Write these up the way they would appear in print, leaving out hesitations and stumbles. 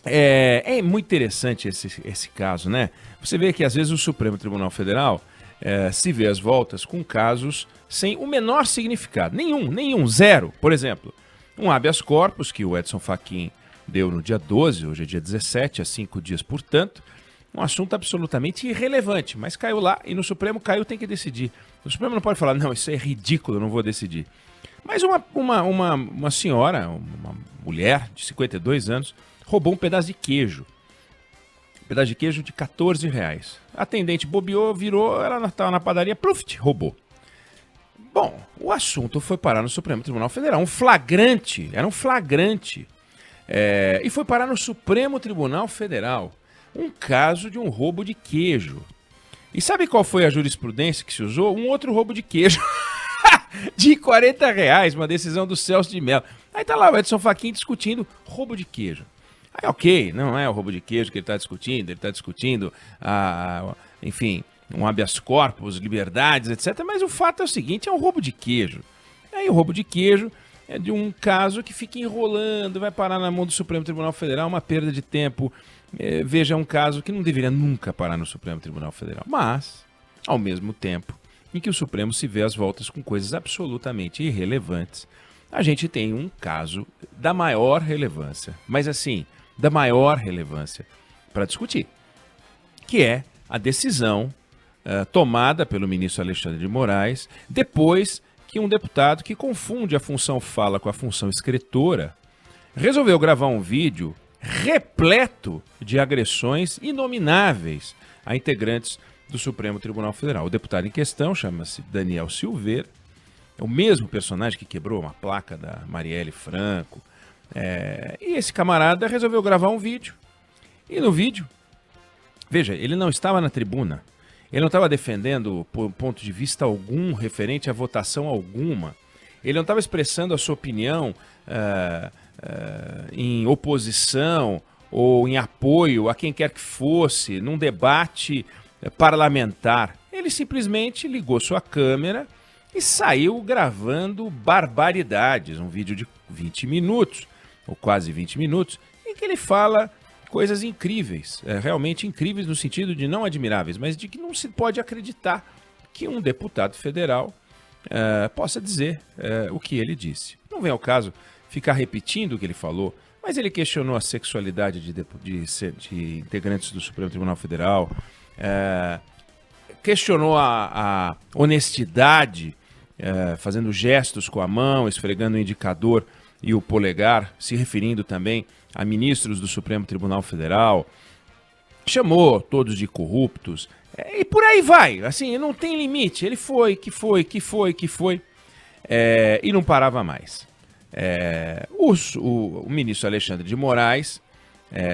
É muito interessante esse caso, né? Você vê que às vezes o Supremo Tribunal Federal se vê às voltas com casos sem o menor significado. Nenhum, zero. Por exemplo, um habeas corpus que o Edson Fachin deu no dia 12, hoje é dia 17, há 5 dias, portanto, um assunto absolutamente irrelevante, mas caiu lá e no Supremo caiu, tem que decidir. O Supremo não pode falar, não, isso é ridículo, eu não vou decidir. Mas uma senhora, uma mulher de 52 anos, roubou um pedaço de queijo. Um pedaço de queijo de R$ 14. A atendente bobeou, virou, ela estava na padaria, pluft, roubou. Bom, o assunto foi parar no Supremo Tribunal Federal. Era um flagrante. E foi parar no Supremo Tribunal Federal. Um caso de um roubo de queijo. E sabe qual foi a jurisprudência que se usou? Um outro roubo de queijo. De R$ 40, uma decisão do Celso de Mello. Aí tá lá o Edson Fachin discutindo roubo de queijo. Aí ok, não é o roubo de queijo que ele está discutindo, enfim, um habeas corpus, liberdades, etc. Mas o fato é o seguinte, é um roubo de queijo. Aí o roubo de queijo é de um caso que fica enrolando, vai parar na mão do Supremo Tribunal Federal, uma perda de tempo. Veja, é um caso que não deveria nunca parar no Supremo Tribunal Federal. Mas, ao mesmo tempo em que o Supremo se vê às voltas com coisas absolutamente irrelevantes, a gente tem um caso da maior relevância, mas assim, da maior relevância para discutir, que é a decisão tomada pelo ministro Alexandre de Moraes, depois que um deputado que confunde a função fala com a função escritora, resolveu gravar um vídeo repleto de agressões inomináveis a integrantes do Supremo Tribunal Federal. O deputado em questão chama-se Daniel Silveira, é o mesmo personagem que quebrou uma placa da Marielle Franco. E esse camarada resolveu gravar um vídeo. E no vídeo, veja, ele não estava na tribuna, ele não estava defendendo por ponto de vista algum referente à votação alguma, ele não estava expressando a sua opinião em oposição ou em apoio a quem quer que fosse, num debate parlamentar. Ele simplesmente ligou sua câmera e saiu gravando barbaridades, um vídeo de 20 minutos, ou quase 20 minutos, em que ele fala coisas incríveis, realmente incríveis no sentido de não admiráveis, mas de que não se pode acreditar que um deputado federal possa dizer o que ele disse. Não vem ao caso ficar repetindo o que ele falou, mas ele questionou a sexualidade de integrantes do Supremo Tribunal Federal, questionou a honestidade, fazendo gestos com a mão, esfregando o indicador e o polegar, se referindo também a ministros do Supremo Tribunal Federal, chamou todos de corruptos, e por aí vai, assim, não tem limite, ele foi, e não parava mais. O ministro Alexandre de Moraes,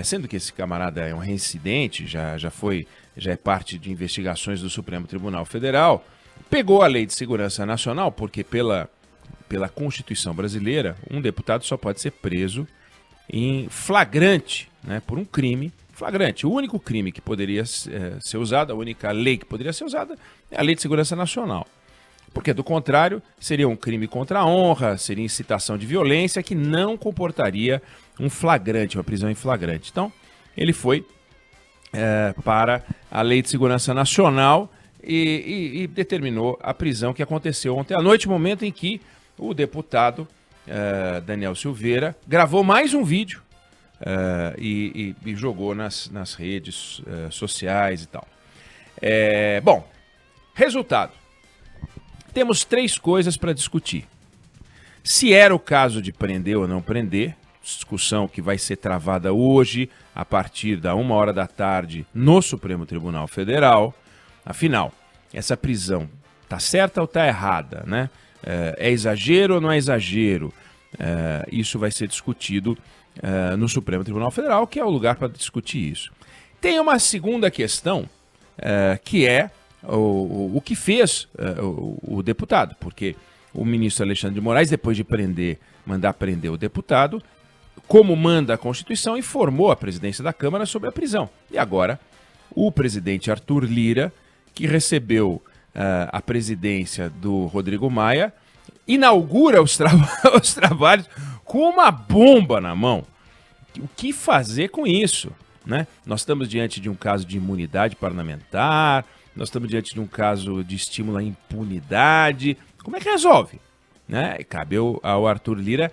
sendo que esse camarada é um reincidente, já é parte de investigações do Supremo Tribunal Federal, pegou a Lei de Segurança Nacional, porque pela Constituição brasileira, um deputado só pode ser preso em flagrante, né, por um crime flagrante. O único crime que poderia ser usado, a única lei que poderia ser usada é a Lei de Segurança Nacional. Porque, do contrário, seria um crime contra a honra, seria incitação de violência, que não comportaria um flagrante, uma prisão em flagrante. Então, ele foi para a Lei de Segurança Nacional e determinou a prisão que aconteceu ontem à noite, momento em que o deputado Daniel Silveira gravou mais um vídeo e jogou nas redes sociais e tal. Bom, resultado. Temos 3 coisas para discutir. Se era o caso de prender ou não prender, discussão que vai ser travada hoje, a partir da 1h da tarde, no Supremo Tribunal Federal. Afinal, essa prisão está certa ou está errada, né? É exagero ou não é exagero? Isso vai ser discutido no Supremo Tribunal Federal, que é o lugar para discutir isso. Tem uma segunda questão, que é o que fez o deputado, porque o ministro Alexandre de Moraes, depois de mandar prender o deputado, como manda a Constituição, informou a presidência da Câmara sobre a prisão. E agora, o presidente Arthur Lira, que recebeu a presidência do Rodrigo Maia, inaugura os trabalhos com uma bomba na mão. o que fazer com isso, né? Nós estamos diante de um caso de imunidade parlamentar, nós estamos diante de um caso de estímulo à impunidade. Como é que resolve? Né? E cabe ao Arthur Lira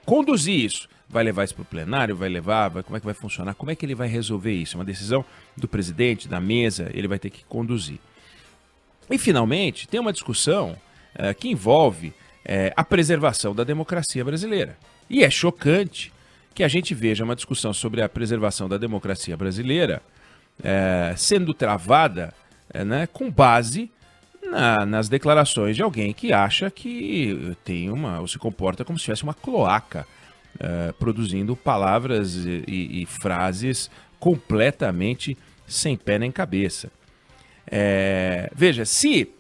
conduzir isso. Vai levar isso para o plenário? Como é que vai funcionar? Como é que ele vai resolver isso? É uma decisão do presidente, da mesa, ele vai ter que conduzir. E, finalmente, tem uma discussão que envolve a preservação da democracia brasileira. E é chocante que a gente veja uma discussão sobre a preservação da democracia brasileira sendo travada com base nas declarações de alguém que acha que ou se comporta como se tivesse uma cloaca produzindo palavras e frases completamente sem pé nem cabeça. Veja, se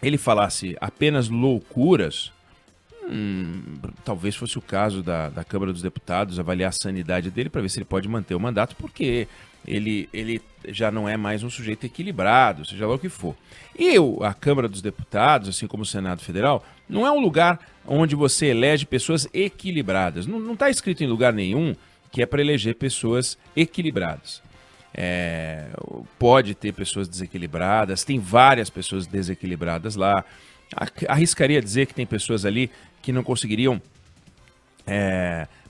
ele falasse apenas loucuras, talvez fosse o caso da Câmara dos Deputados avaliar a sanidade dele para ver se ele pode manter o mandato, porque ele já não é mais um sujeito equilibrado, seja lá o que for. E a Câmara dos Deputados, assim como o Senado Federal, não é um lugar onde você elege pessoas equilibradas. Não está escrito em lugar nenhum que é para eleger pessoas equilibradas. Pode ter pessoas desequilibradas, tem várias pessoas desequilibradas lá. Arriscaria dizer que tem pessoas ali que não conseguiriam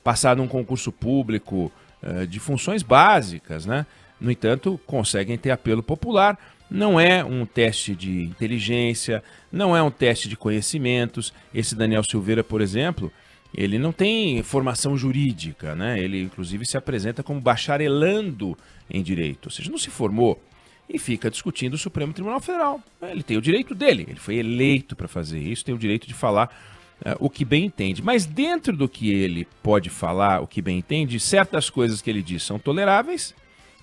passar num concurso público de funções básicas, né? No entanto, conseguem ter apelo popular. Não é um teste de inteligência, não é um teste de conhecimentos. Esse Daniel Silveira, por exemplo, ele não tem formação jurídica, né? Ele, inclusive, se apresenta como bacharelando em direito, ou seja, não se formou e fica discutindo o Supremo Tribunal Federal. Ele tem o direito dele, ele foi eleito para fazer isso, tem o direito de falar o que bem entende. Mas dentro do que ele pode falar, o que bem entende, certas coisas que ele diz são toleráveis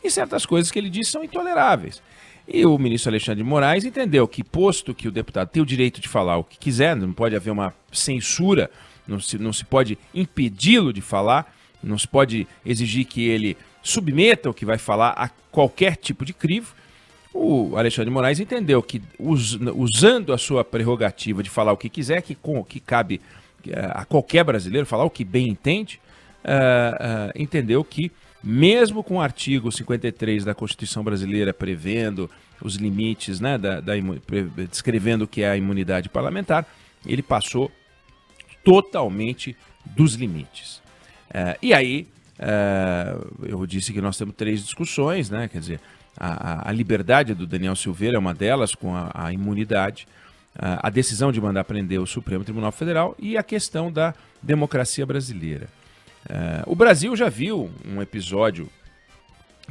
e certas coisas que ele diz são intoleráveis. E o ministro Alexandre de Moraes entendeu que, posto que o deputado tem o direito de falar o que quiser, não pode haver uma censura, não se pode impedi-lo de falar, não se pode exigir que ele submeta o que vai falar a qualquer tipo de crivo. O Alexandre de Moraes entendeu que, usando a sua prerrogativa de falar o que quiser, que cabe a qualquer brasileiro falar o que bem entende, entendeu que, mesmo com o artigo 53 da Constituição Brasileira prevendo os limites, né, descrevendo o que é a imunidade parlamentar, ele passou totalmente dos limites. E aí, eu disse que nós temos 3 discussões, né? Quer dizer, a liberdade do Daniel Silveira é uma delas, com a imunidade, a decisão de mandar prender o Supremo Tribunal Federal e a questão da democracia brasileira. O Brasil já viu um episódio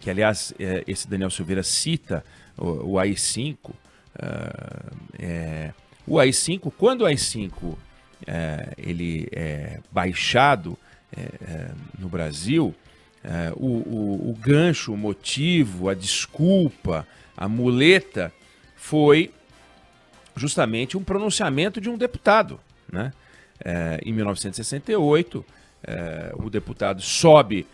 que, aliás, esse Daniel Silveira cita o AI-5. O AI-5, quando o AI-5 ele é baixado no Brasil, o gancho, o motivo, a desculpa, a muleta foi justamente um pronunciamento de um deputado, né? Em 1968, o deputado sobe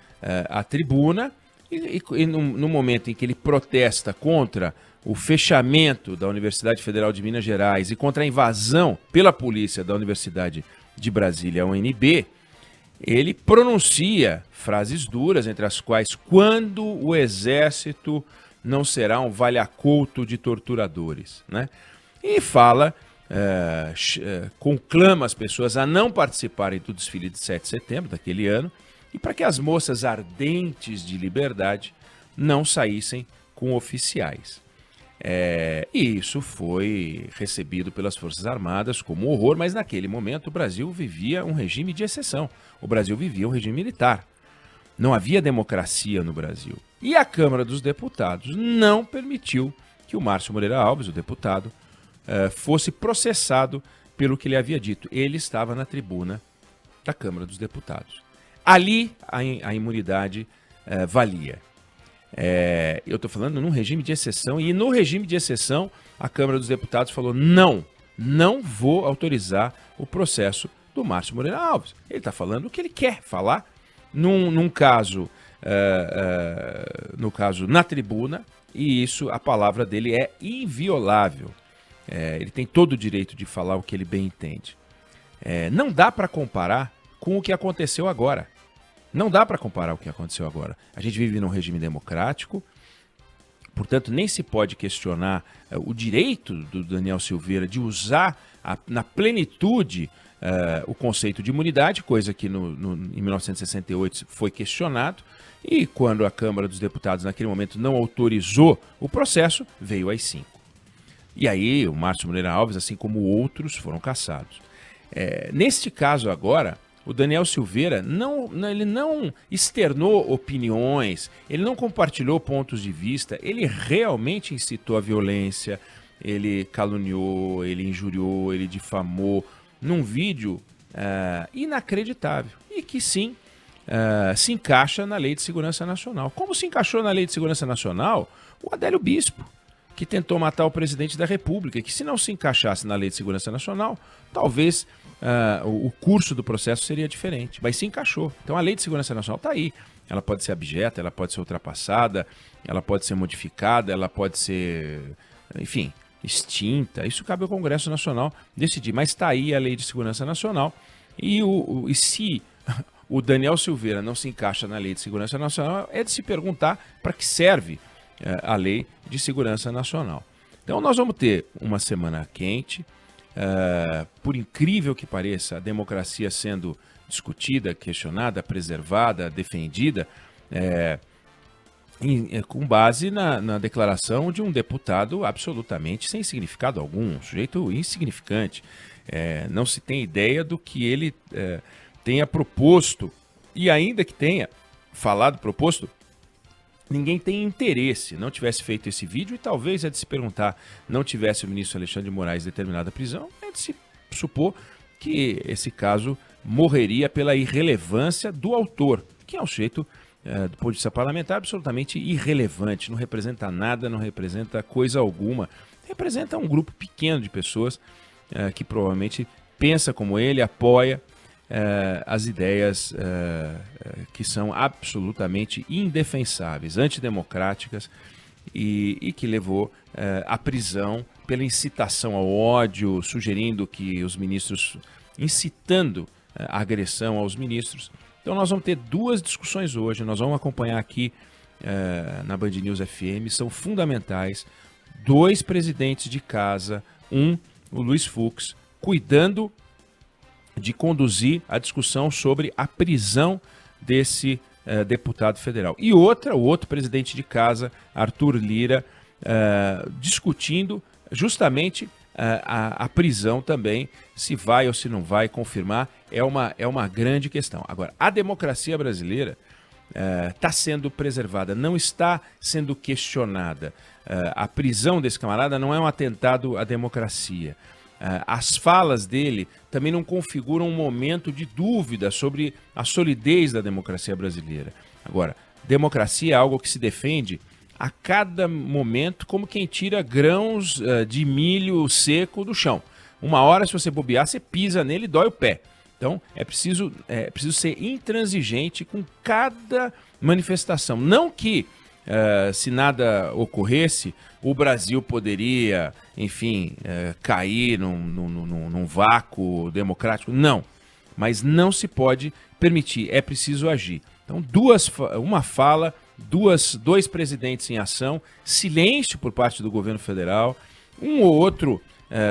à tribuna e no momento em que ele protesta contra o fechamento da Universidade Federal de Minas Gerais e contra a invasão pela polícia da Universidade de Brasília, a UNB, ele pronuncia frases duras, entre as quais: quando o exército não será um valha-couto de torturadores, né? E fala, conclama as pessoas a não participarem do desfile de 7 de setembro daquele ano e para que as moças ardentes de liberdade não saíssem com oficiais. E isso foi recebido pelas Forças Armadas como horror, mas naquele momento o Brasil vivia um regime de exceção. O Brasil vivia um regime militar. Não havia democracia no Brasil. E a Câmara dos Deputados não permitiu que o Márcio Moreira Alves, o deputado, fosse processado pelo que ele havia dito. Ele estava na tribuna da Câmara dos Deputados. Ali a imunidade valia. Eu estou falando num regime de exceção, e no regime de exceção a Câmara dos Deputados falou: não vou autorizar o processo do Márcio Moreira Alves. Ele está falando o que ele quer falar, no caso na tribuna, e isso, a palavra dele é inviolável. Ele tem todo o direito de falar o que ele bem entende. Não dá para comparar com o que aconteceu agora. Não dá para comparar o que aconteceu agora. A gente vive num regime democrático, portanto, nem se pode questionar o direito do Daniel Silveira de usar na plenitude o conceito de imunidade, coisa que em 1968 foi questionado, e quando a Câmara dos Deputados naquele momento não autorizou o processo, veio às 5. E aí o Márcio Moreira Alves, assim como outros, foram cassados. Neste caso agora, o Daniel Silveira ele não externou opiniões, ele não compartilhou pontos de vista, ele realmente incitou a violência, ele caluniou, ele injuriou, ele difamou, num vídeo inacreditável e que sim se encaixa na Lei de Segurança Nacional. Como se encaixou na Lei de Segurança Nacional o Adélio Bispo, que tentou matar o presidente da República, que se não se encaixasse na Lei de Segurança Nacional, talvez o curso do processo seria diferente, mas se encaixou. Então a Lei de Segurança Nacional está aí. Ela pode ser abjeta, ela pode ser ultrapassada, ela pode ser modificada, ela pode ser, enfim, extinta. Isso cabe ao Congresso Nacional decidir, mas está aí a Lei de Segurança Nacional e se o Daniel Silveira não se encaixa na Lei de Segurança Nacional, é de se perguntar para que serve a Lei de Segurança Nacional. Então nós vamos ter uma semana quente, por incrível que pareça, a democracia sendo discutida, questionada, preservada, defendida, com base na declaração de um deputado absolutamente sem significado algum, um sujeito insignificante. Não se tem ideia do que ele tenha proposto, e ainda que tenha falado proposto, ninguém tem interesse, não tivesse feito esse vídeo, e talvez é de se perguntar, não tivesse o ministro Alexandre de Moraes determinada prisão, é de se supor que esse caso morreria pela irrelevância do autor, que é um sujeito, do ponto de vista parlamentar, absolutamente irrelevante, não representa nada, não representa coisa alguma, representa um grupo pequeno de pessoas que provavelmente pensa como ele, apoia as ideias que são absolutamente indefensáveis, antidemocráticas e que levou à prisão pela incitação ao ódio, sugerindo que os ministros, incitando a agressão aos ministros. Então nós vamos ter duas discussões hoje, nós vamos acompanhar aqui na Band News FM, são fundamentais, dois presidentes de casa, o Luiz Fux, cuidando de conduzir a discussão sobre a prisão desse deputado federal. E o outro presidente de casa, Arthur Lira, discutindo justamente a prisão também, se vai ou se não vai confirmar, é uma grande questão. Agora, a democracia brasileira está sendo preservada, não está sendo questionada. A prisão desse camarada não é um atentado à democracia. As falas dele também não configuram um momento de dúvida sobre a solidez da democracia brasileira. Agora, democracia é algo que se defende a cada momento como quem tira grãos de milho seco do chão. Uma hora, se você bobear, você pisa nele e dói o pé. Então, é preciso ser intransigente com cada manifestação. Não que, se nada ocorresse, o Brasil poderia, enfim, cair num vácuo democrático. Não, mas não se pode permitir, é preciso agir. Então, uma fala, dois presidentes em ação, silêncio por parte do governo federal, um ou outro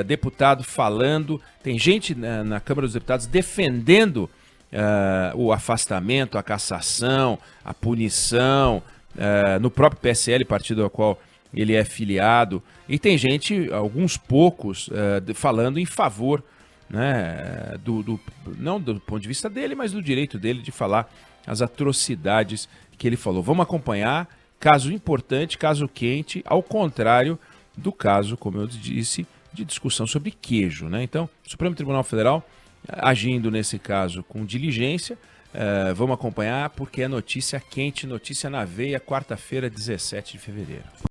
deputado falando, tem gente na Câmara dos Deputados defendendo o afastamento, a cassação, a punição, no próprio PSL, partido ao qual ele é filiado, e tem gente, alguns poucos, falando em favor, né, não do ponto de vista dele, mas do direito dele de falar as atrocidades que ele falou. Vamos acompanhar, caso importante, caso quente, ao contrário do caso, como eu disse, de discussão sobre queijo, né? Então, o Supremo Tribunal Federal agindo nesse caso com diligência, vamos acompanhar porque é notícia quente, notícia na veia, quarta-feira, 17 de fevereiro.